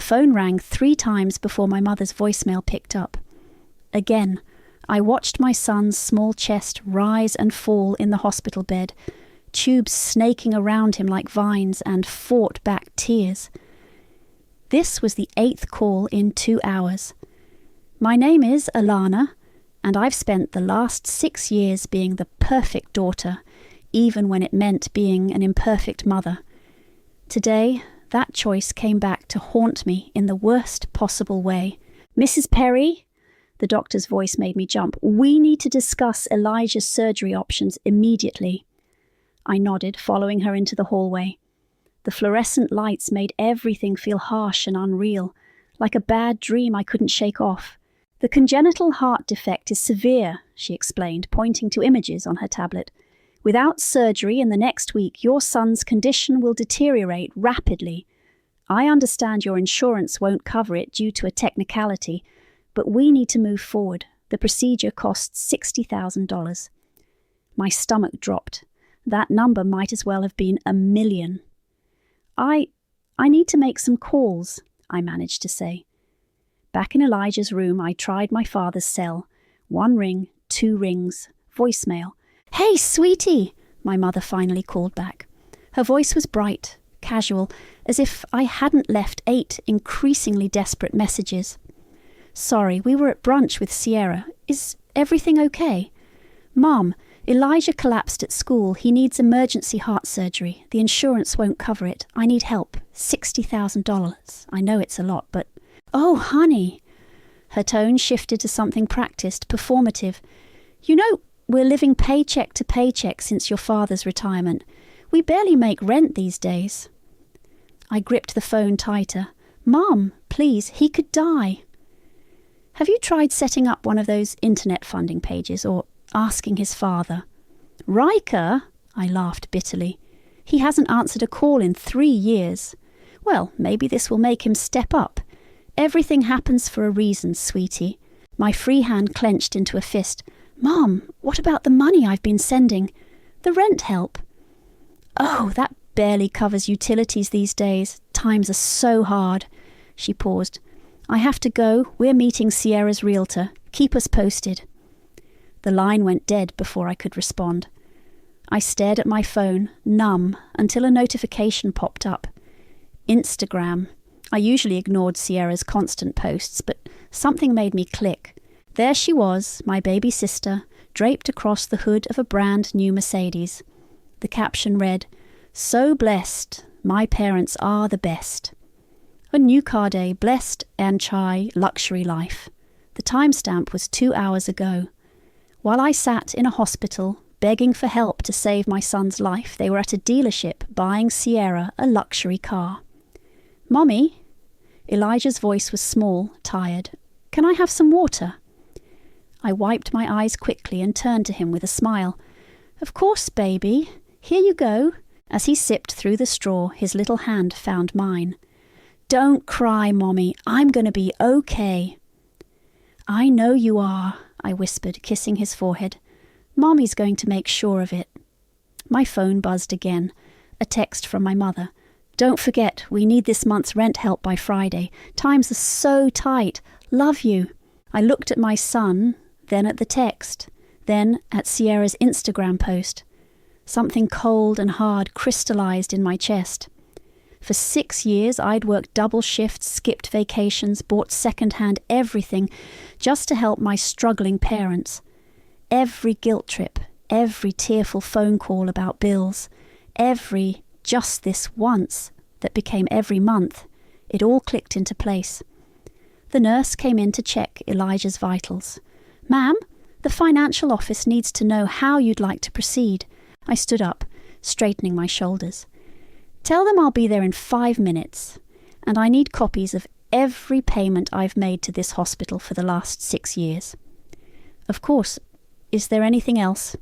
phone rang 3 times before my mother's voicemail picked up. Again, I watched my son's small chest rise and fall in the hospital bed, tubes snaking around him like vines, and fought back tears. This was the 8th call in 2 hours. My name is Alana, and I've spent the last 6 years being the perfect daughter, even when it meant being an imperfect mother. Today, that choice came back to haunt me in the worst possible way. "Mrs. Perry," the doctor's voice made me jump, "we need to discuss Elijah's surgery options immediately." I nodded, following her into the hallway. The fluorescent lights made everything feel harsh and unreal, like a bad dream I couldn't shake off. "The congenital heart defect is severe," she explained, pointing to images on her tablet. "Without surgery in the next week, your son's condition will deteriorate rapidly. I understand your insurance won't cover it due to a technicality, but we need to move forward. The procedure costs $60,000. My stomach dropped. That number might as well have been $1 million. I need to make some calls," I managed to say. Back in Elijah's room, I tried my father's cell. 1 ring, 2 rings, voicemail. "Hey, sweetie," my mother finally called back. Her voice was bright, casual, as if I hadn't left 8 increasingly desperate messages. "Sorry, we were at brunch with Sierra. Is everything okay? Mom, Elijah collapsed at school. He needs emergency heart surgery. The insurance won't cover it. I need help. $60,000. I know it's a lot, but..." "Oh, honey." Her tone shifted to something practiced, performative. "You know, we're living paycheck to paycheck since your father's retirement. We barely make rent these days." I gripped the phone tighter. "Mom, please, he could die." "Have you tried setting up one of those internet funding pages or asking his father?" "Riker?" I laughed bitterly. "He hasn't answered a call in 3 years. Well, maybe this will make him step up. Everything happens for a reason, sweetie." My free hand clenched into a fist. "Mom, what about the money I've been sending? The rent help?" "Oh, that barely covers utilities these days. Times are so hard." She paused. "I have to go. We're meeting Sierra's realtor. Keep us posted." The line went dead before I could respond. I stared at my phone, numb, until a notification popped up. Instagram. I usually ignored Sierra's constant posts, but something made me click. There she was, my baby sister, draped across the hood of a brand new Mercedes. The caption read, "So blessed, my parents are the best." A new car day, blessed and chai luxury life. The timestamp was 2 hours ago. While I sat in a hospital, begging for help to save my son's life, they were at a dealership buying Sierra a luxury car. "Mommy?" Elijah's voice was small, tired. "Can I have some water?" I wiped my eyes quickly and turned to him with a smile. "Of course, baby. Here you go." As he sipped through the straw, his little hand found mine. "Don't cry, Mommy. I'm going to be okay." "I know you are," I whispered, kissing his forehead. "Mommy's going to make sure of it." My phone buzzed again. A text from my mother. "Don't forget, we need this month's rent help by Friday. Times are so tight. Love you." I looked at my son, then at the text, then at Sierra's Instagram post. Something cold and hard crystallized in my chest. For 6 years, I'd worked double shifts, skipped vacations, bought second-hand everything just to help my struggling parents. Every guilt trip, every tearful phone call about bills, every "just this once" that became every month, it all clicked into place. The nurse came in to check Elijah's vitals. "Ma'am, the financial office needs to know how you'd like to proceed." I stood up, straightening my shoulders. "Tell them I'll be there in 5 minutes, and I need copies of every payment I've made to this hospital for the last 6 years." "Of course. Is there anything else?"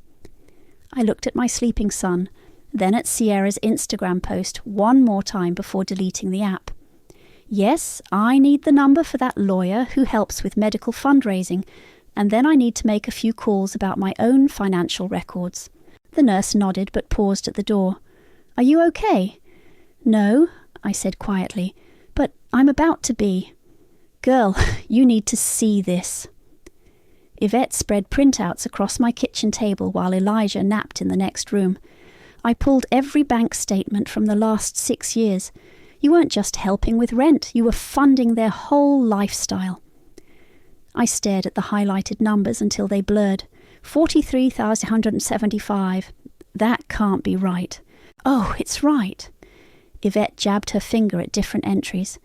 I looked at my sleeping son, then at Sierra's Instagram post one more time before deleting the app. "Yes, I need the number for that lawyer who helps with medical fundraising, and then I need to make a few calls about my own financial records." The nurse nodded but paused at the door. "Are you okay?" "No," I said quietly, "but I'm about to be. Girl, you need to see this. Yvette spread printouts across my kitchen table while Elijah napped in the next room. I pulled every bank statement from the last 6 years. You weren't just helping with rent, you were funding their whole lifestyle. I stared at the highlighted numbers until they blurred. 43,175. That can't be right. Oh, it's right. Yvette jabbed her finger at different entries.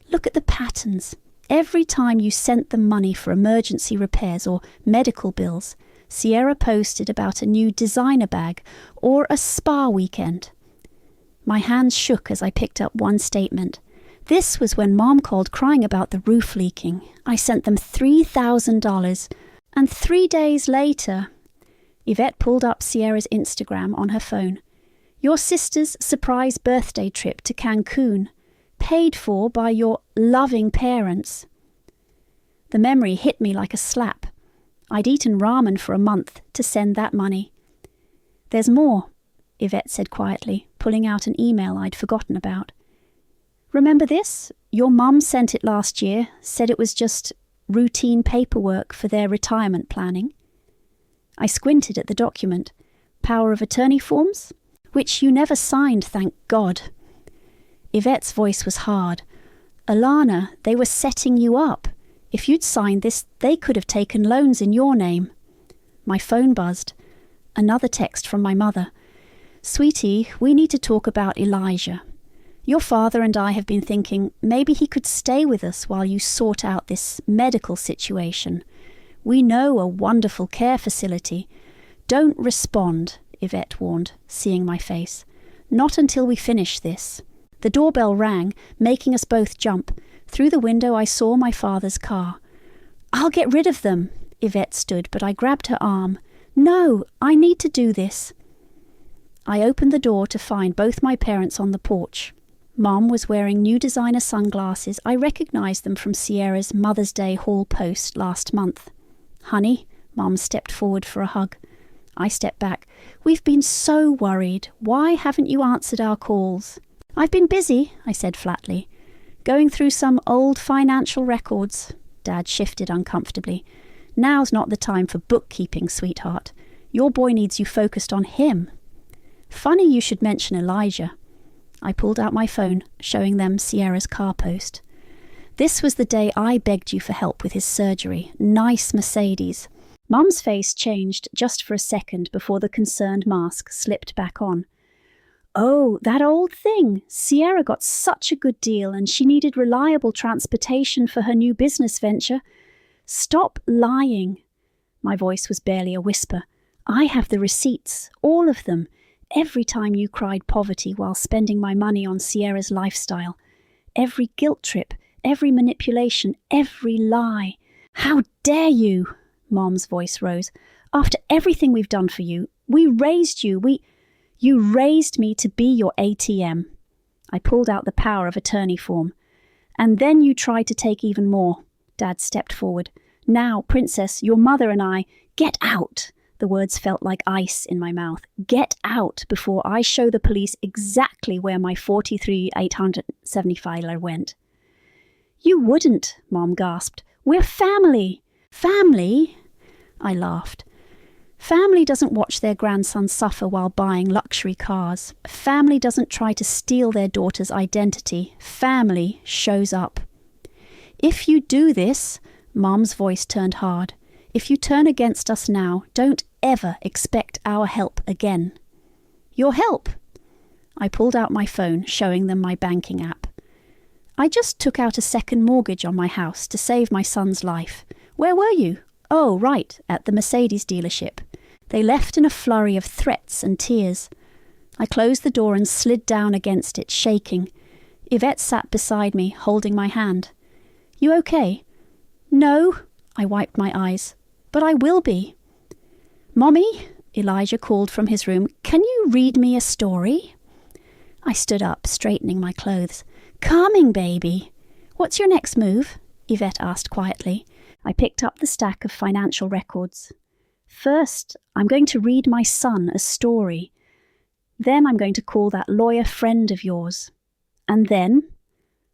Look at the patterns. Every time you sent them money for emergency repairs or medical bills, Sierra posted about a new designer bag or a spa weekend. My hands shook as I picked up one statement. This was when Mom called crying about the roof leaking. I sent them $3,000. And 3 days later, Yvette pulled up Sierra's Instagram on her phone. Your sister's surprise birthday trip to Cancun, paid for by your loving parents. The memory hit me like a slap. I'd eaten ramen for a month to send that money. There's more, Yvette said quietly, pulling out an email I'd forgotten about. Remember this? Your mum sent it last year, said it was just routine paperwork for their retirement planning. I squinted at the document. Power of attorney forms? Which you never signed, thank God. Yvette's voice was hard. Alana, they were setting you up. If you'd signed this, they could have taken loans in your name. My phone buzzed. Another text from my mother. Sweetie, we need to talk about Elijah. Your father and I have been thinking maybe he could stay with us while you sort out this medical situation. We know a wonderful care facility. Don't respond, Yvette warned, seeing my face. Not until we finish this. The doorbell rang, making us both jump. Through the window I saw my father's car. I'll get rid of them, Yvette stood, but I grabbed her arm. No, I need to do this. I opened the door to find both my parents on the porch. Mom was wearing new designer sunglasses. I recognized them from Sierra's Mother's Day hall post last month. Honey, Mom stepped forward for a hug. I stepped back. We've been so worried. Why haven't you answered our calls? I've been busy, I said flatly. Going through some old financial records. Dad shifted uncomfortably. Now's not the time for bookkeeping, sweetheart. Your boy needs you focused on him. Funny you should mention Elijah. I pulled out my phone, showing them Sierra's car post. This was the day I begged you for help with his surgery. Nice Mercedes. Mum's face changed just for a second before the concerned mask slipped back on. Oh, that old thing. Sierra got such a good deal and she needed reliable transportation for her new business venture. Stop lying. My voice was barely a whisper. I have the receipts, all of them. Every time you cried poverty while spending my money on Sierra's lifestyle. Every guilt trip, every manipulation, every lie. How dare you? Mom's voice rose. After everything we've done for you, we raised you. You raised me to be your ATM. I pulled out the power of attorney form. And then you tried to take even more. Dad stepped forward. Now, Princess, your mother and I, get out. The words felt like ice in my mouth. Get out before I show the police exactly where my 43,875 went. You wouldn't, Mom gasped. We're family. Family? I laughed. Family doesn't watch their grandson suffer while buying luxury cars. Family doesn't try to steal their daughter's identity. Family shows up. If you do this, Mom's voice turned hard. If you turn against us now, don't ever expect our help again. Your help? I pulled out my phone, showing them my banking app. I just took out a second mortgage on my house to save my son's life. Where were you? Oh, right, at the Mercedes dealership. They left in a flurry of threats and tears. I closed the door and slid down against it, shaking. Yvette sat beside me, holding my hand. You okay? No, I wiped my eyes. But I will be. Mommy, Elijah called from his room, can you read me a story? I stood up, straightening my clothes. Coming, baby. What's your next move? Yvette asked quietly. I picked up the stack of financial records. First, I'm going to read my son a story. Then I'm going to call that lawyer friend of yours. And then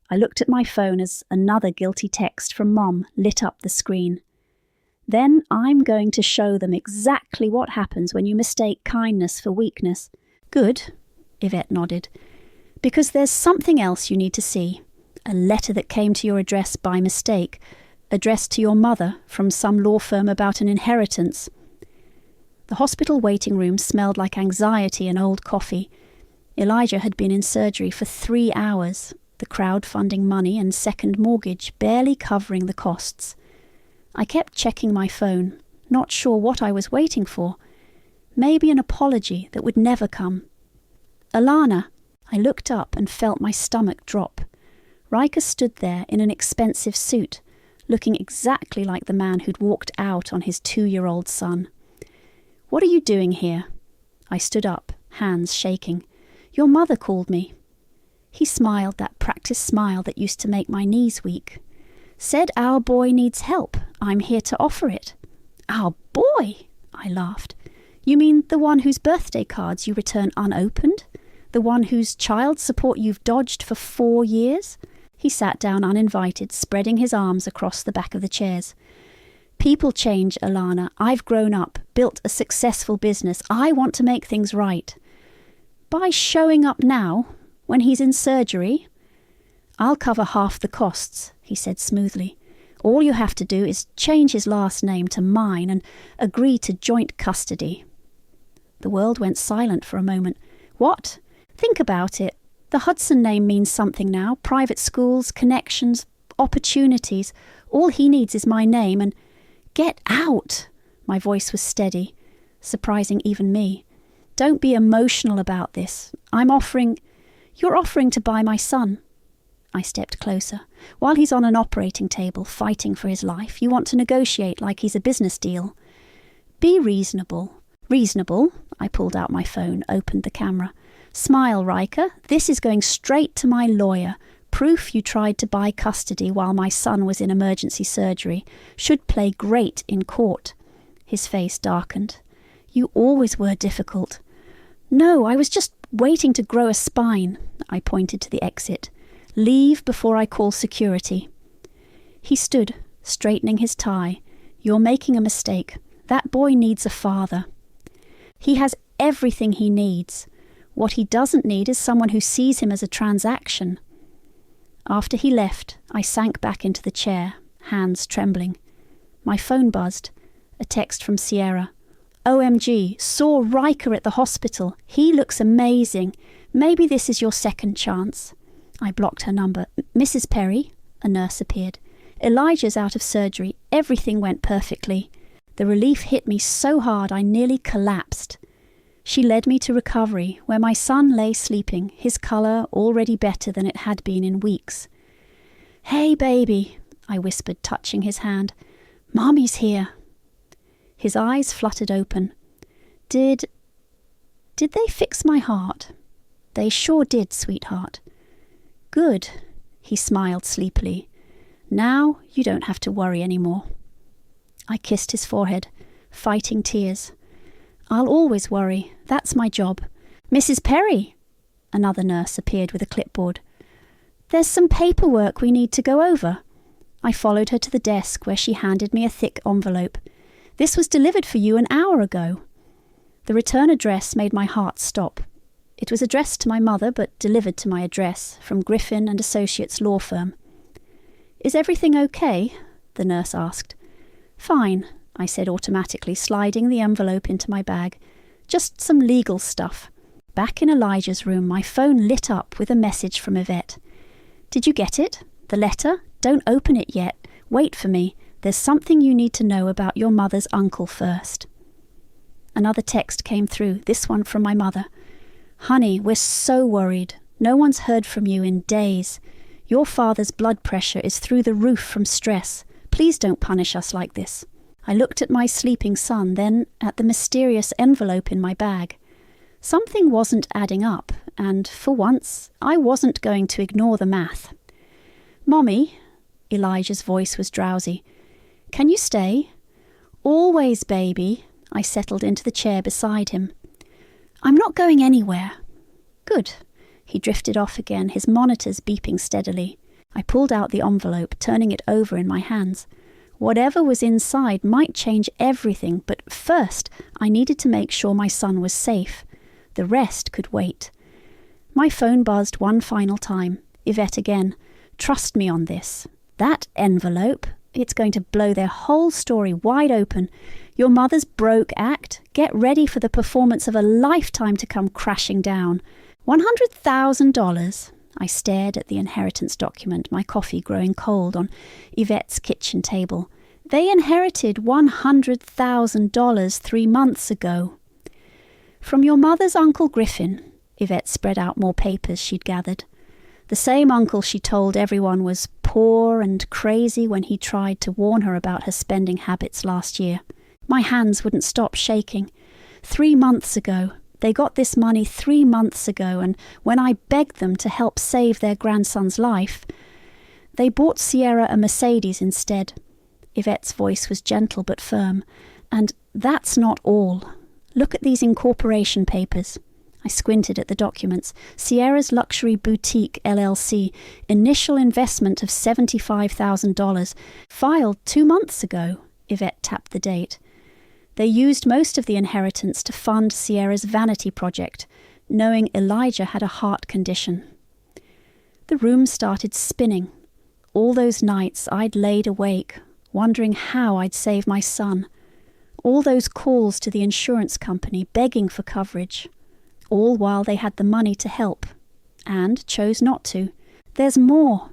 I looked at my phone as another guilty text from Mom lit up the screen. Then I'm going to show them exactly what happens when you mistake kindness for weakness. Good, Yvette nodded. Because there's something else you need to see. A letter that came to your address by mistake, addressed to your mother from some law firm about an inheritance. The hospital waiting room smelled like anxiety and old coffee. Elijah had been in surgery for 3 hours, the crowdfunding money and second mortgage barely covering the costs. I kept checking my phone, not sure what I was waiting for. Maybe an apology that would never come. Alana, I looked up and felt my stomach drop. Riker stood there in an expensive suit, looking exactly like the man who'd walked out on his 2-year-old son. What are you doing here? I stood up, hands shaking. Your mother called me. He smiled, that practiced smile that used to make my knees weak. Said our boy needs help. I'm here to offer it. Our boy? I laughed. You mean the one whose birthday cards you return unopened? The one whose child support you've dodged for 4 years? He sat down uninvited, spreading his arms across the back of the chairs. People change, Alana. I've grown up, built a successful business. I want to make things right. By showing up now, when he's in surgery? I'll cover half the costs, he said smoothly. All you have to do is change his last name to mine and agree to joint custody. The world went silent for a moment. What? Think about it. The Hudson name means something now. Private schools, connections, opportunities. All he needs is my name and... Get out! My voice was steady, surprising even me. Don't be emotional about this. You're offering to buy my son. I stepped closer. While he's on an operating table, fighting for his life, you want to negotiate like he's a business deal. Be reasonable. Reasonable? I pulled out my phone, opened the camera. Smile, Riker. This is going straight to my lawyer. Proof you tried to buy custody while my son was in emergency surgery. Should play great in court. His face darkened. You always were difficult. No, I was just waiting to grow a spine. I pointed to the exit. Leave before I call security. He stood, straightening his tie. You're making a mistake. That boy needs a father. He has everything he needs. What he doesn't need is someone who sees him as a transaction. After he left, I sank back into the chair, hands trembling. My phone buzzed. A text from Sierra. OMG, saw Riker at the hospital. He looks amazing. Maybe this is your second chance. I blocked her number. Mrs. Perry? A nurse appeared. Elijah's out of surgery. Everything went perfectly. The relief hit me so hard I nearly collapsed. She led me to recovery, where my son lay sleeping, his colour already better than it had been in weeks. Hey, baby, I whispered, touching his hand. Mommy's here. His eyes fluttered open. Did they fix my heart? They sure did, sweetheart. Good, he smiled sleepily. Now you don't have to worry anymore. I kissed his forehead, fighting tears. I'll always worry. That's my job. Mrs. Perry! Another nurse appeared with a clipboard. There's some paperwork we need to go over. I followed her to the desk where she handed me a thick envelope. This was delivered for you an hour ago. The return address made my heart stop. It was addressed to my mother, but delivered to my address from Griffin and Associates law firm. Is everything okay? The nurse asked. Fine, I said automatically, sliding the envelope into my bag. Just some legal stuff. Back in Elijah's room, my phone lit up with a message from Yvette. Did you get it? The letter? Don't open it yet. Wait for me. There's something you need to know about your mother's uncle first. Another text came through, this one from my mother. Honey, we're so worried. No one's heard from you in days. Your father's blood pressure is through the roof from stress. Please don't punish us like this. I looked at my sleeping son, then at the mysterious envelope in my bag. Something wasn't adding up, and for once, I wasn't going to ignore the math. Mommy, Elijah's voice was drowsy. Can you stay? Always, baby. I settled into the chair beside him. I'm not going anywhere. Good. He drifted off again, his monitors beeping steadily. I pulled out the envelope, turning it over in my hands. Whatever was inside might change everything, but first I needed to make sure my son was safe. The rest could wait. My phone buzzed one final time. Yvette again. Trust me on this. That envelope, it's going to blow their whole story wide open. Your mother's broke act. Get ready for the performance of a lifetime to come crashing down. $100,000. I stared at the inheritance document, my coffee growing cold on Yvette's kitchen table. They inherited $100,000 3 months ago. From your mother's Uncle Griffin. Yvette spread out more papers she'd gathered. The same uncle she told everyone was poor and crazy when he tried to warn her about her spending habits last year. My hands wouldn't stop shaking. 3 months ago. They got this money 3 months ago, and when I begged them to help save their grandson's life, they bought Sierra a Mercedes instead. Yvette's voice was gentle but firm. And that's not all. Look at these incorporation papers. I squinted at the documents. Sierra's Luxury Boutique, LLC, initial investment of $75,000, filed 2 months ago. Yvette tapped the date. They used most of the inheritance to fund Sierra's vanity project, knowing Elijah had a heart condition. The room started spinning. All those nights I'd laid awake, wondering how I'd save my son. All those calls to the insurance company begging for coverage. All while they had the money to help, and chose not to. There's more,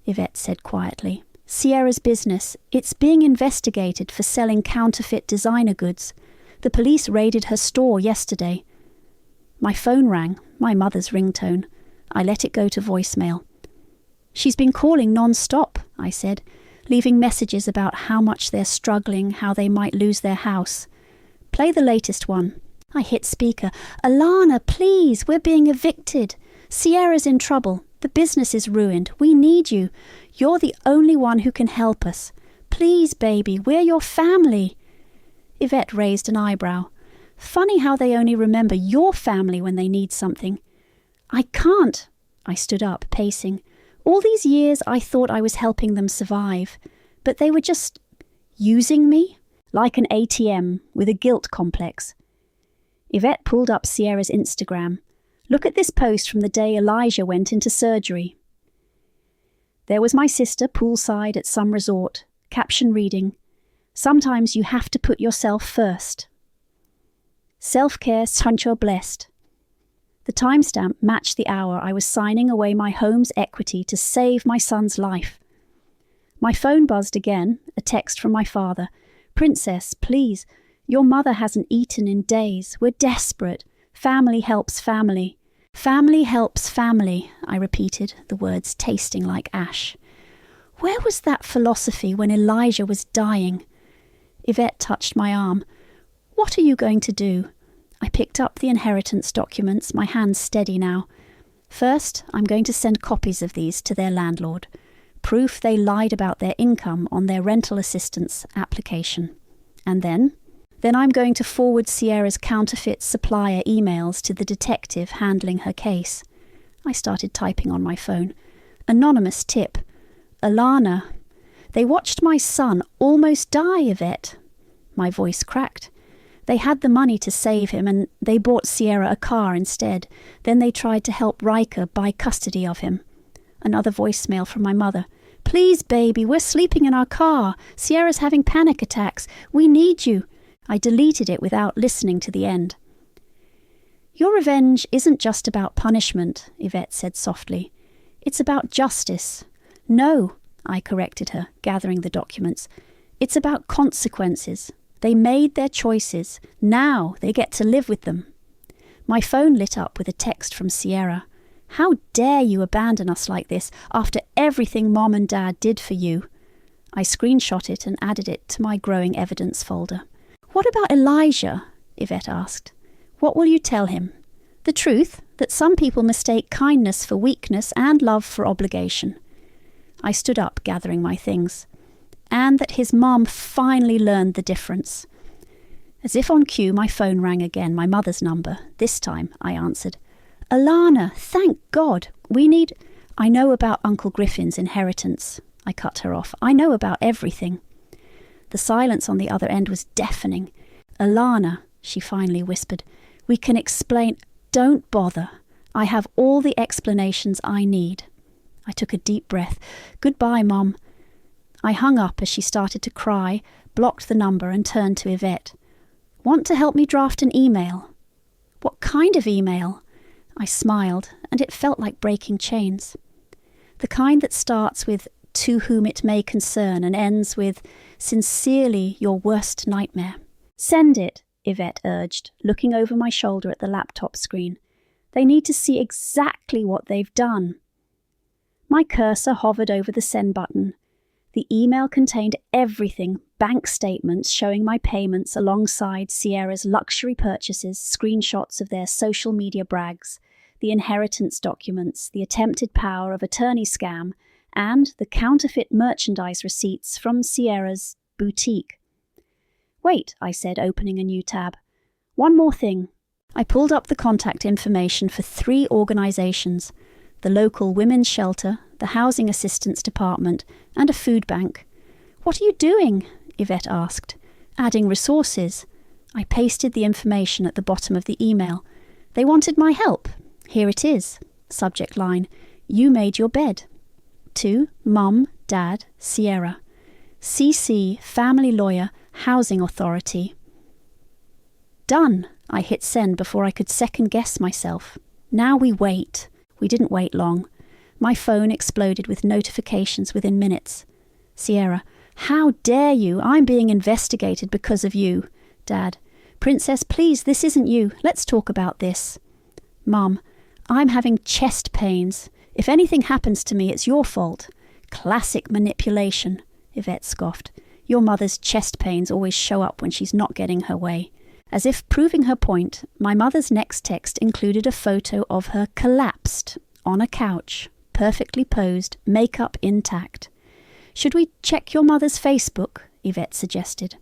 Yvette said quietly. Sierra's business, it's being investigated for selling counterfeit designer goods. The police raided her store yesterday. My phone rang, my mother's ringtone. I let it go to voicemail. She's been calling non-stop, I said, leaving messages about how much they're struggling, how they might lose their house. Play the latest one. I hit speaker. Alana, please, we're being evicted. Sierra's in trouble. The business is ruined. We need you. You're the only one who can help us. Please, baby, we're your family. Yvette raised an eyebrow. Funny how they only remember your family when they need something. I can't. I stood up, pacing. All these years I thought I was helping them survive, but they were just using me, like an ATM with a guilt complex. Yvette pulled up Sierra's Instagram. Look at this post from the day Elijah went into surgery. There was my sister poolside at some resort, caption reading, "Sometimes you have to put yourself first. Self-care, hunch you're blessed." The timestamp matched the hour I was signing away my home's equity to save my son's life. My phone buzzed again, a text from my father. "Princess, please, your mother hasn't eaten in days. We're desperate. Family helps family. Family helps family," I repeated, the words tasting like ash. Where was that philosophy when Elijah was dying? Yvette touched my arm. "What are you going to do?" I picked up the inheritance documents, my hands steady now. "First, I'm going to send copies of these to their landlord. Proof they lied about their income on their rental assistance application. And then I'm going to forward Sierra's counterfeit supplier emails to the detective handling her case." I started typing on my phone. Anonymous tip. "Alana, they watched my son almost die, Yvette." My voice cracked. "They had the money to save him, and they bought Sierra a car instead. Then they tried to help Riker buy custody of him." Another voicemail from my mother. "Please, baby, we're sleeping in our car. Sierra's having panic attacks. We need you." I deleted it without listening to the end. "Your revenge isn't just about punishment," Yvette said softly. "It's about justice." "No," I corrected her, gathering the documents. "It's about consequences. They made their choices. Now they get to live with them." My phone lit up with a text from Sierra. "How dare you abandon us like this after everything Mom and Dad did for you?" I screenshot it and added it to my growing evidence folder. "What about Elijah?" Yvette asked. "What will you tell him? The truth, that some people mistake kindness for weakness and love for obligation." I stood up, gathering my things. "And that his mom finally learned the difference." As if on cue, my phone rang again, my mother's number. This time, I answered. "Alana, thank God. I know about Uncle Griffin's inheritance. I cut her off. I know about everything. The silence on the other end was deafening. Alana, she finally whispered, we can explain. Don't bother. I have all the explanations I need. I took a deep breath. Goodbye, Mum. I hung up as she started to cry, blocked the number and turned to Yvette. Want to help me draft an email? What kind of email? I smiled, and it felt like breaking chains. The kind that starts with "to whom it may concern" and ends with "sincerely your worst nightmare." Send it, Yvette urged, looking over my shoulder at the laptop screen. They need to see exactly what they've done. My cursor hovered over the send button. The email contained everything, bank statements showing my payments alongside Sierra's luxury purchases, screenshots of their social media brags, the inheritance documents, the attempted power of attorney scam, and the counterfeit merchandise receipts from Sierra's boutique. Wait, I said, opening a new tab. One more thing. I pulled up the contact information for 3 organisations: the local women's shelter, the housing assistance department, and a food bank. What are you doing? Yvette asked. Adding resources. I pasted the information at the bottom of the email. They wanted my help. Here it is. Subject line. You made your bed. To Mum, Dad, Sierra. CC, Family Lawyer, Housing Authority. Done. I hit send before I could second guess myself. Now we wait. We didn't wait long. My phone exploded with notifications within minutes. Sierra. How dare you? I'm being investigated because of you. Dad. Princess, please, this isn't you. Let's talk about this. Mum. I'm having chest pains. If anything happens to me, it's your fault. Classic manipulation, Yvette scoffed. Your mother's chest pains always show up when she's not getting her way. As if proving her point, my mother's next text included a photo of her collapsed on a couch, perfectly posed, makeup intact. Should we check your mother's Facebook? Yvette suggested.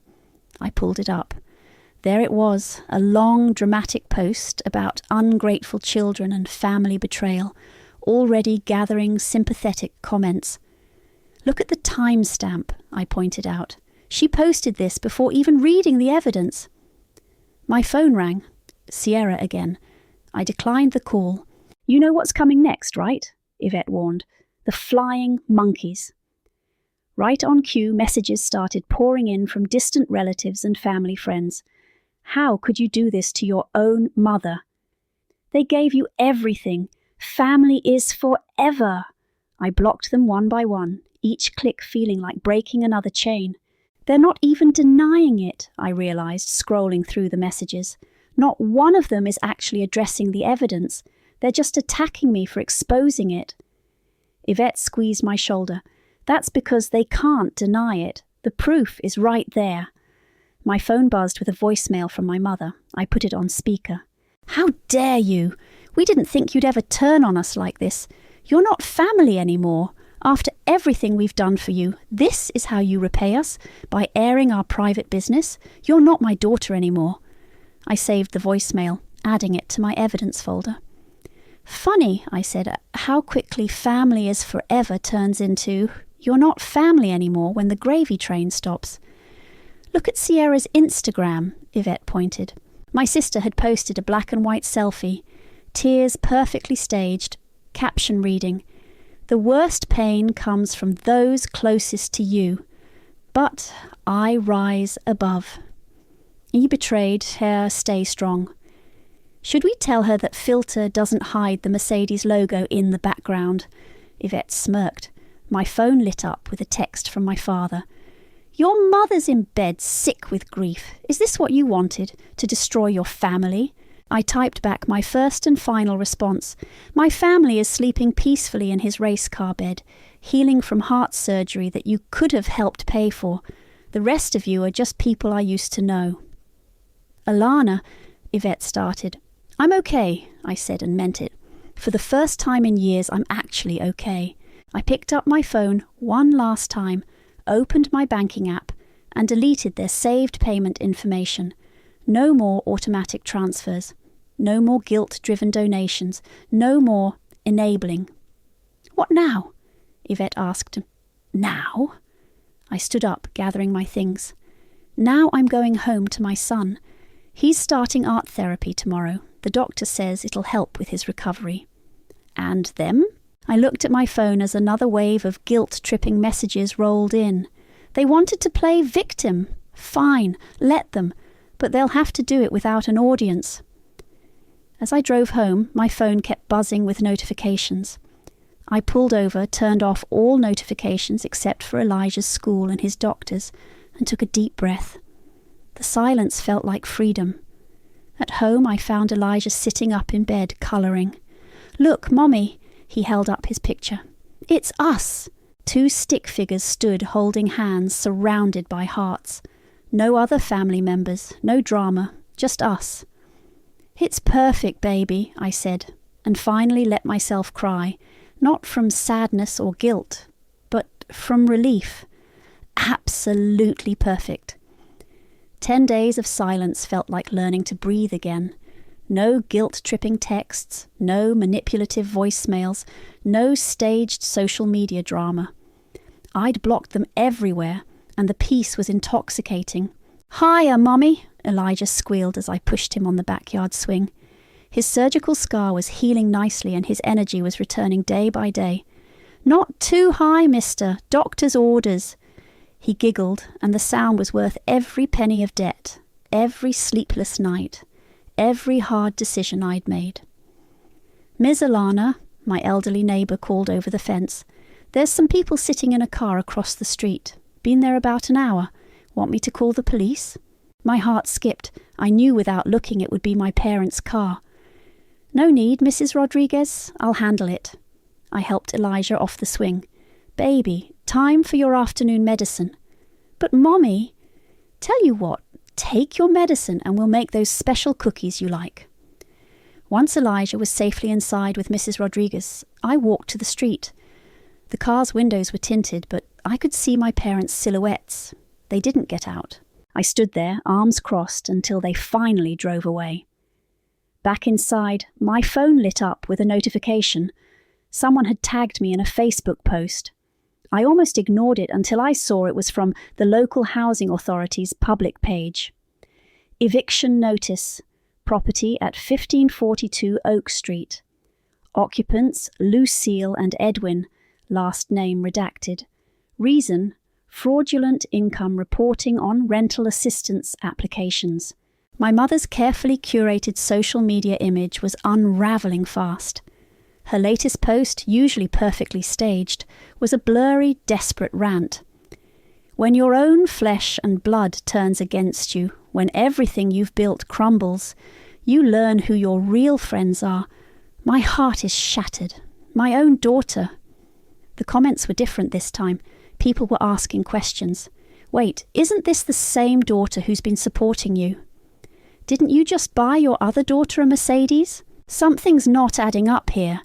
I pulled it up. There it was, a long, dramatic post about ungrateful children and family betrayal, already gathering sympathetic comments. Look at the timestamp, I pointed out. She posted this before even reading the evidence. My phone rang. Sierra again. I declined the call. You know what's coming next, right? Yvette warned. The flying monkeys. Right on cue, messages started pouring in from distant relatives and family friends. How could you do this to your own mother? They gave you everything. Family is forever. I blocked them one by one, each click feeling like breaking another chain. They're not even denying it, I realised, scrolling through the messages. Not one of them is actually addressing the evidence. They're just attacking me for exposing it. Yvette squeezed my shoulder. That's because they can't deny it. The proof is right there. My phone buzzed with a voicemail from my mother. I put it on speaker. How dare you? We didn't think you'd ever turn on us like this. You're not family anymore. After everything we've done for you, this is how you repay us? By airing our private business? You're not my daughter anymore. I saved the voicemail, adding it to my evidence folder. Funny, I said, how quickly family is forever turns into you're not family anymore when the gravy train stops. Look at Sierra's Instagram, Yvette pointed. My sister had posted a black and white selfie, tears perfectly staged, caption reading, "The worst pain comes from those closest to you, but I rise above. Ye betrayed, Herr, stay strong." Should we tell her that filter doesn't hide the Mercedes logo in the background? Yvette smirked. My phone lit up with a text from my father. Your mother's in bed, sick with grief. Is this what you wanted? To destroy your family? I typed back my first and final response. My family is sleeping peacefully in his race car bed, healing from heart surgery that you could have helped pay for. The rest of you are just people I used to know. Alana, Yvette started. I'm okay, I said and meant it. For the first time in years, I'm actually okay. I picked up my phone one last time, opened my banking app, and deleted their saved payment information. No more automatic transfers. No more guilt-driven donations. No more enabling. What now? Yvette asked. Now? I stood up, gathering my things. Now I'm going home to my son. He's starting art therapy tomorrow. The doctor says it'll help with his recovery. And them? I looked at my phone as another wave of guilt-tripping messages rolled in. They wanted to play victim. Fine, let them, but they'll have to do it without an audience. As I drove home, my phone kept buzzing with notifications. I pulled over, turned off all notifications except for Elijah's school and his doctor's, and took a deep breath. The silence felt like freedom. At home, I found Elijah sitting up in bed, colouring. Look, Mommy, he held up his picture. It's us. 2 stick figures stood holding hands, surrounded by hearts. No other family members, no drama, just us. It's perfect, baby, I said, and finally let myself cry, not from sadness or guilt, but from relief. Absolutely perfect. 10 days of silence felt like learning to breathe again. No guilt-tripping texts, no manipulative voicemails, no staged social media drama. I'd blocked them everywhere, and the peace was intoxicating. Hiya, Mummy, Elijah squealed as I pushed him on the backyard swing. His surgical scar was healing nicely and his energy was returning day by day. Not too high, mister. Doctor's orders. He giggled, and the sound was worth every penny of debt, every sleepless night, every hard decision I'd made. Ms. Alana, my elderly neighbour called over the fence. There's some people sitting in a car across the street. Been there about an hour. Want me to call the police? My heart skipped. I knew without looking it would be my parents' car. No need, Mrs. Rodriguez. I'll handle it. I helped Elijah off the swing. Baby, time for your afternoon medicine. But Mommy, tell you what, take your medicine and we'll make those special cookies you like. Once Elijah was safely inside with Mrs. Rodriguez, I walked to the street. The car's windows were tinted, but I could see my parents' silhouettes. They didn't get out. I stood there, arms crossed, until they finally drove away. Back inside, my phone lit up with a notification. Someone had tagged me in a Facebook post. I almost ignored it until I saw it was from the local housing authority's public page. Eviction notice. Property at 1542 Oak Street. Occupants Lucille and Edwin, last name redacted. Reason, fraudulent income reporting on rental assistance applications. My mother's carefully curated social media image was unravelling fast. Her latest post, usually perfectly staged, was a blurry, desperate rant. When your own flesh and blood turns against you, when everything you've built crumbles, you learn who your real friends are. My heart is shattered. My own daughter. The comments were different this time. People were asking questions. Wait, isn't this the same daughter who's been supporting you? Didn't you just buy your other daughter a Mercedes? Something's not adding up here,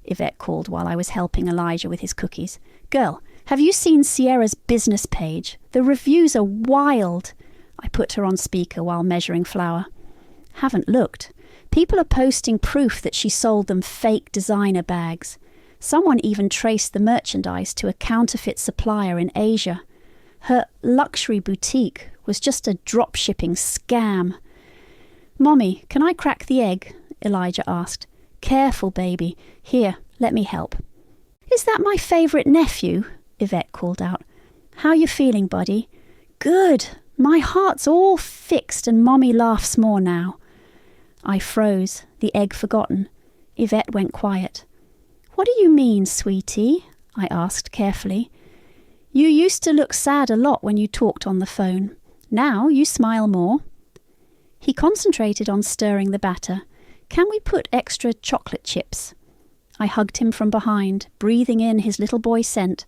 Yvette called while I was helping Elijah with his cookies. Girl, have you seen Sierra's business page? The reviews are wild. I put her on speaker while measuring flour. Haven't looked. People are posting proof that she sold them fake designer bags. Someone even traced the merchandise to a counterfeit supplier in Asia. Her luxury boutique was just a drop-shipping scam. Mommy, can I crack the egg? Elijah asked. Careful, baby. Here, let me help. Is that my favourite nephew? Yvette called out. How you feeling, buddy? Good. My heart's all fixed and Mommy laughs more now. I froze, the egg forgotten. Yvette went quiet. What do you mean, sweetie? I asked carefully. You used to look sad a lot when you talked on the phone. Now you smile more. He concentrated on stirring the batter. Can we put extra chocolate chips? I hugged him from behind, breathing in his little boy scent.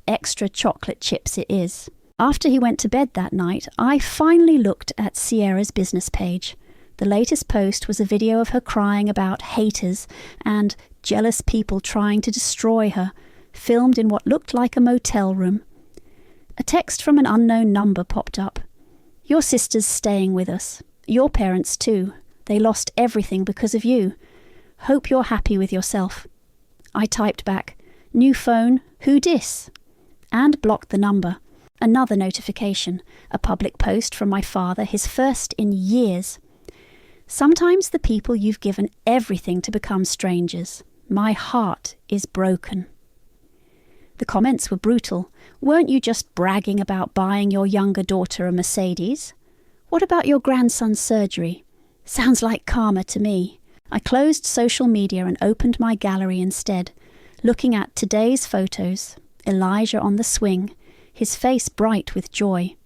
Extra chocolate chips it is. After he went to bed that night, I finally looked at Sierra's business page. The latest post was a video of her crying about haters and jealous people trying to destroy her, filmed in what looked like a motel room. A text from an unknown number popped up. Your sister's staying with us. Your parents too. They lost everything because of you. Hope you're happy with yourself. I typed back, New phone, who dis? And blocked the number. Another notification, a public post from my father, his first in years. Sometimes the people you've given everything to become strangers. My heart is broken. The comments were brutal. Weren't you just bragging about buying your younger daughter a Mercedes? What about your grandson's surgery? Sounds like karma to me. I closed social media and opened my gallery instead, looking at today's photos. Elijah on the swing, his face bright with joy.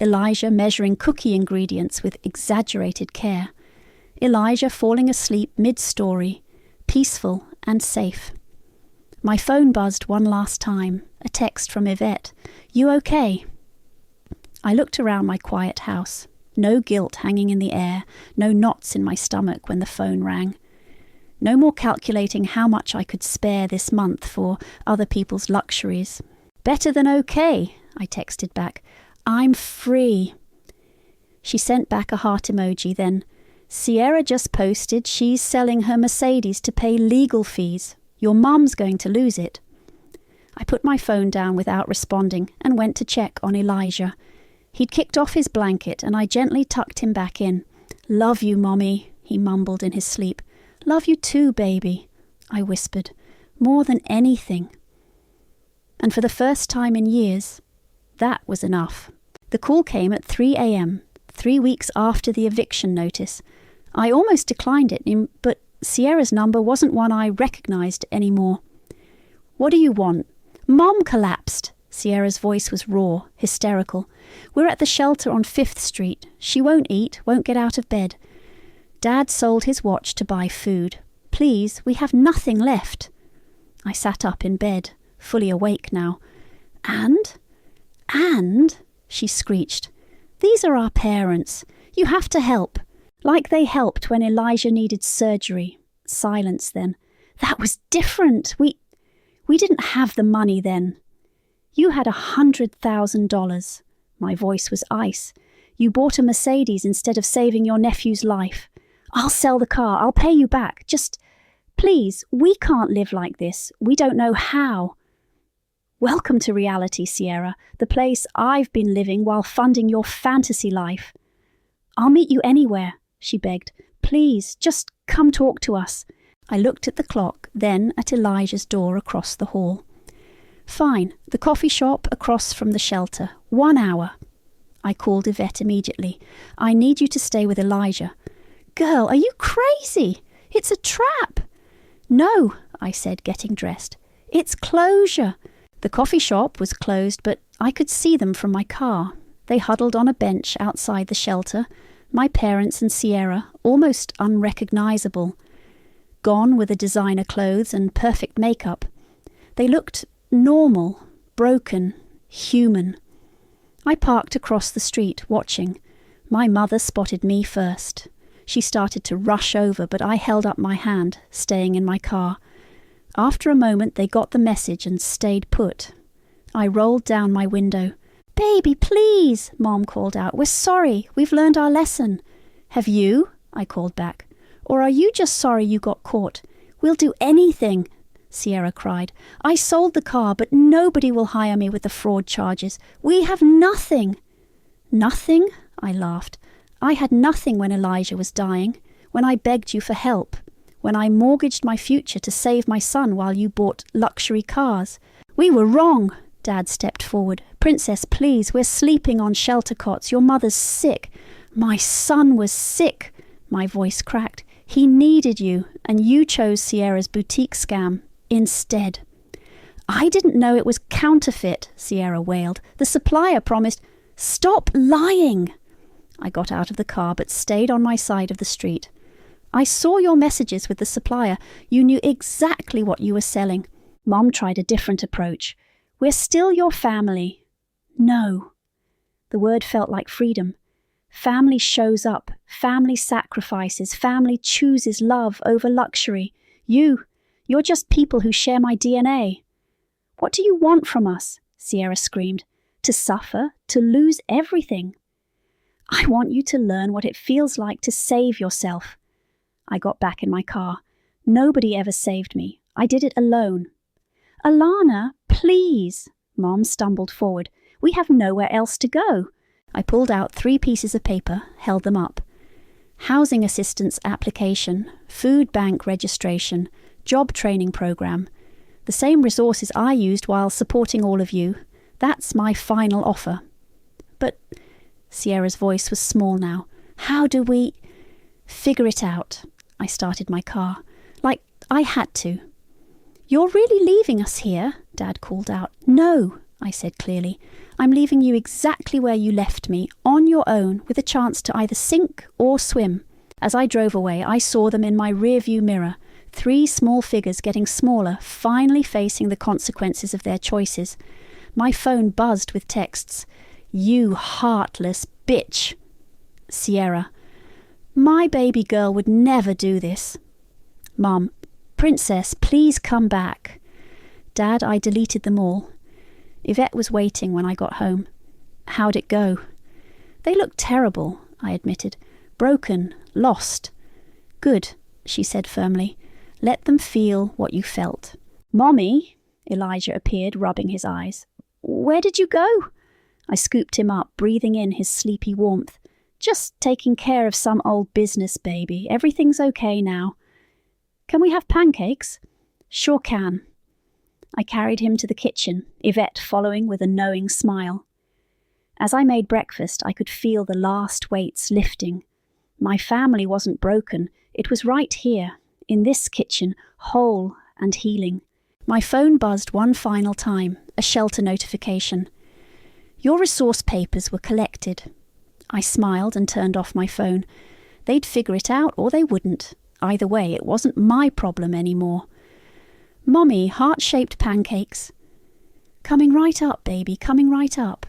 Elijah measuring cookie ingredients with exaggerated care. Elijah falling asleep mid-story, peaceful and safe. My phone buzzed one last time, a text from Yvette. You okay? I looked around my quiet house. No guilt hanging in the air, no knots in my stomach when the phone rang. No more calculating how much I could spare this month for other people's luxuries. Better than okay, I texted back. I'm free. She sent back a heart emoji, then, Sierra just posted she's selling her Mercedes to pay legal fees. Your mum's going to lose it. I put my phone down without responding and went to check on Elijah. He'd kicked off his blanket and I gently tucked him back in. Love you, Mommy, he mumbled in his sleep. Love you too, baby, I whispered. More than anything. And for the first time in years, that was enough. The call came at 3 a.m., 3 weeks after the eviction notice. I almost declined it, but Sierra's number wasn't one I recognized anymore. What do you want? Mom collapsed. Sierra's voice was raw, hysterical. We're at the shelter on 5th Street. She won't eat, won't get out of bed. Dad sold his watch to buy food. Please, we have nothing left. I sat up in bed, fully awake now. And, she screeched, these are our parents. You have to help. Like they helped when Elijah needed surgery. Silence then. That was different. We didn't have the money then. You had $100,000. My voice was ice. You bought a Mercedes instead of saving your nephew's life. I'll sell the car. I'll pay you back. Just, please, we can't live like this. We don't know how. Welcome to reality, Sierra, the place I've been living while funding your fantasy life. I'll meet you anywhere, she begged. Please, just come talk to us. I looked at the clock, then at Elijah's door across the hall. Fine, the coffee shop across from the shelter. 1 hour. I called Yvette immediately. I need you to stay with Elijah. Girl, are you crazy? It's a trap. No, I said, getting dressed. It's closure. The coffee shop was closed, but I could see them from my car. They huddled on a bench outside the shelter, my parents and Sierra, almost unrecognizable. Gone were the designer clothes and perfect makeup. They looked normal, broken, human. I parked across the street, watching. My mother spotted me first. She started to rush over, but I held up my hand, staying in my car. After a moment, they got the message and stayed put. I rolled down my window. Baby, please, Mom called out. We're sorry. We've learned our lesson. Have you? I called back. Or are you just sorry you got caught? We'll do anything, Sierra cried. I sold the car, but nobody will hire me with the fraud charges. We have nothing. Nothing? I laughed. I had nothing when Elijah was dying, when I begged you for help, when I mortgaged my future to save my son while you bought luxury cars. We were wrong. Dad stepped forward. Princess, please, we're sleeping on shelter cots. Your mother's sick. My son was sick. My voice cracked. He needed you, and you chose Sierra's boutique scam instead. I didn't know it was counterfeit, Sierra wailed. The supplier promised. Stop lying. I got out of the car but stayed on my side of the street. I saw your messages with the supplier. You knew exactly what you were selling. Mom tried a different approach. We're still your family. No. The word felt like freedom. Family shows up. Family sacrifices. Family chooses love over luxury. You're just people who share my DNA. What do you want from us? Sierra screamed. To suffer? To lose everything? I want you to learn what it feels like to save yourself. I got back in my car. Nobody ever saved me. I did it alone. Alana, please. Mom stumbled forward. We have nowhere else to go. I pulled out 3 pieces of paper, held them up. Housing assistance application, food bank registration, job training program. The same resources I used while supporting all of you. That's my final offer. But Sierra's voice was small now. How do we figure it out? I started my car. Like I had to. You're really leaving us here? Dad called out. No, I said clearly. I'm leaving you exactly where you left me, on your own, with a chance to either sink or swim. As I drove away, I saw them in my rearview mirror, 3 small figures getting smaller, finally facing the consequences of their choices. My phone buzzed with texts. You heartless bitch. Sierra. My baby girl would never do this. Mom. Princess, please come back. Dad, I deleted them all. Yvette was waiting when I got home. How'd it go? They looked terrible, I admitted. Broken, lost. Good, she said firmly. Let them feel what you felt. Mommy, Elijah appeared, rubbing his eyes. Where did you go? I scooped him up, breathing in his sleepy warmth. Just taking care of some old business, baby. Everything's okay now. Can we have pancakes? Sure can. I carried him to the kitchen, Yvette following with a knowing smile. As I made breakfast, I could feel the last weights lifting. My family wasn't broken. It was right here, in this kitchen, whole and healing. My phone buzzed one final time, a shelter notification. Your resource papers were collected. I smiled and turned off my phone. They'd figure it out or they wouldn't. Either way, it wasn't my problem anymore. Mommy, heart-shaped pancakes. Coming right up, baby, coming right up.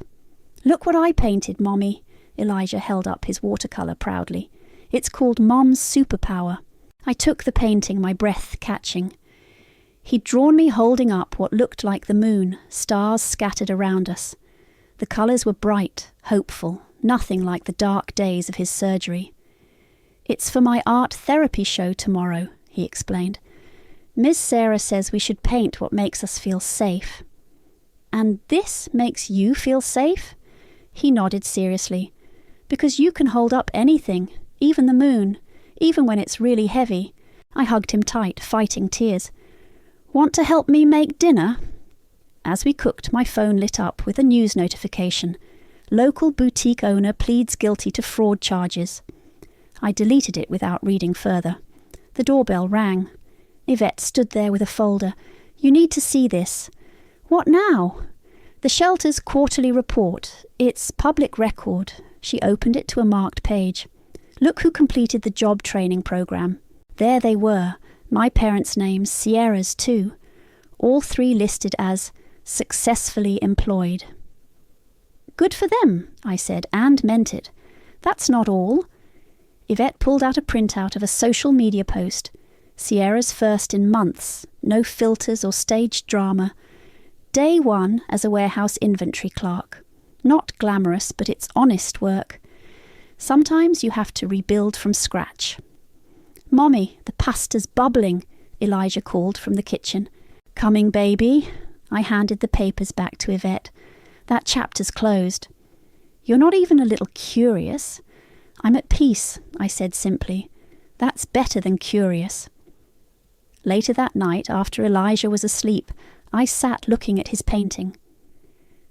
Look what I painted, Mommy. Elijah held up his watercolour proudly. It's called Mom's Superpower. I took the painting, my breath catching. He'd drawn me holding up what looked like the moon, stars scattered around us. The colours were bright, hopeful, nothing like the dark days of his surgery. It's for my art therapy show tomorrow, he explained. Miss Sarah says we should paint what makes us feel safe. And this makes you feel safe? He nodded seriously. Because you can hold up anything, even the moon, even when it's really heavy. I hugged him tight, fighting tears. Want to help me make dinner? As we cooked, my phone lit up with a news notification. Local boutique owner pleads guilty to fraud charges. I deleted it without reading further. The doorbell rang. Yvette stood there with a folder. You need to see this. What now? The shelter's quarterly report. It's public record. She opened it to a marked page. Look who completed the job training program. There they were, my parents' names, Sierra's too. All 3 listed as successfully employed. Good for them, I said, and meant it. That's not all. Yvette pulled out a printout of a social media post. Sierra's first in months, no filters or staged drama. Day 1 as a warehouse inventory clerk. Not glamorous, but it's honest work. Sometimes you have to rebuild from scratch. Mommy, the pasta's bubbling, Elijah called from the kitchen. Coming, baby. I handed the papers back to Yvette. That chapter's closed. You're not even a little curious. I'm at peace, I said simply. That's better than curious. Later that night, after Elijah was asleep, I sat looking at his painting.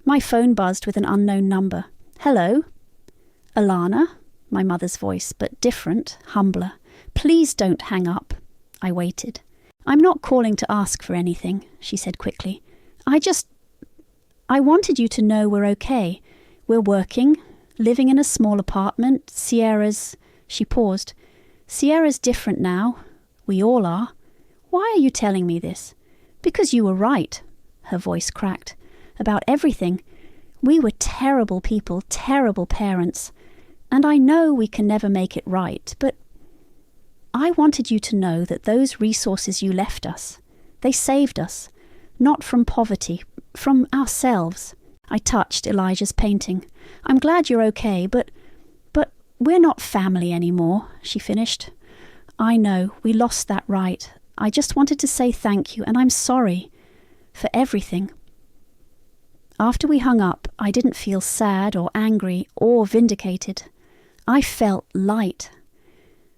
My phone buzzed with an unknown number. Hello? Alana? My mother's voice, but different, humbler. Please don't hang up. I waited. I'm not calling to ask for anything, she said quickly. I wanted you to know we're okay. We're working, living in a small apartment. She paused. Sierra's different now. We all are. Why are you telling me this? Because you were right, her voice cracked. About everything. We were terrible people, terrible parents. And I know we can never make it right, but I wanted you to know that those resources you left us, they saved us. Not from poverty, from ourselves. I touched Elijah's painting. I'm glad you're okay, but we're not family anymore, she finished. I know, we lost that right. I just wanted to say thank you, and I'm sorry. for everything. After we hung up, I didn't feel sad or angry or vindicated. I felt light.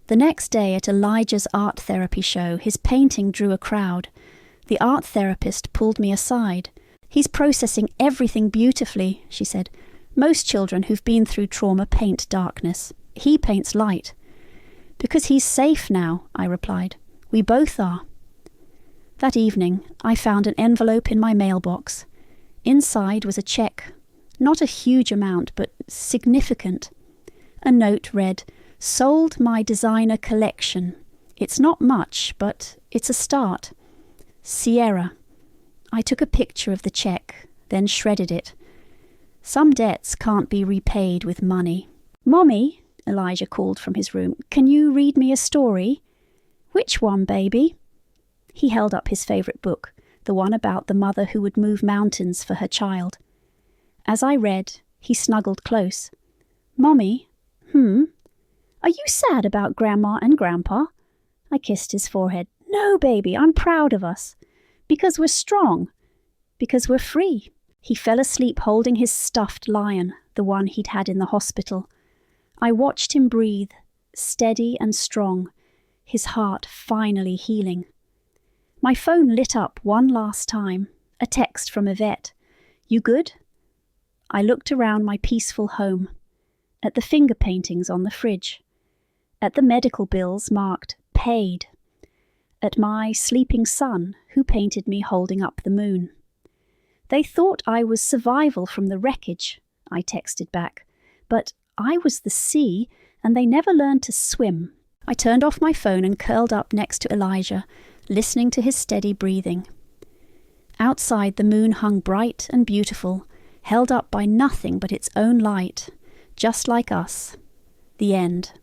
The next day at Elijah's art therapy show, his painting drew a crowd. The art therapist pulled me aside. "He's processing everything beautifully," she said. "Most children who've been through trauma paint darkness. He paints light." "Because he's safe now," I replied. "We both are." That evening, I found an envelope in my mailbox. Inside was a check, not a huge amount, but significant. A note read, "Sold my designer collection. It's not much, but it's a start. Sierra." I took a picture of the check, then shredded it. Some debts can't be repaid with money. "Mommy," Elijah called from his room, "can you read me a story?" "Which one, baby?" He held up his favourite book, the one about the mother who would move mountains for her child. As I read, he snuggled close. "Mommy, are you sad about Grandma and Grandpa?" I kissed his forehead. "No, baby, I'm proud of us. Because we're strong. Because we're free." He fell asleep holding his stuffed lion, the one he'd had in the hospital. I watched him breathe, steady and strong, his heart finally healing. My phone lit up one last time, a text from Yvette. "You good?" I looked around my peaceful home, at the finger paintings on the fridge, at the medical bills marked paid, at my sleeping son who painted me holding up the moon. "They thought I was survival from the wreckage," I texted back, "but I was the sea and they never learned to swim." I turned off my phone and curled up next to Elijah, listening to his steady breathing. Outside, the moon hung bright and beautiful, held up by nothing but its own light, just like us. The end.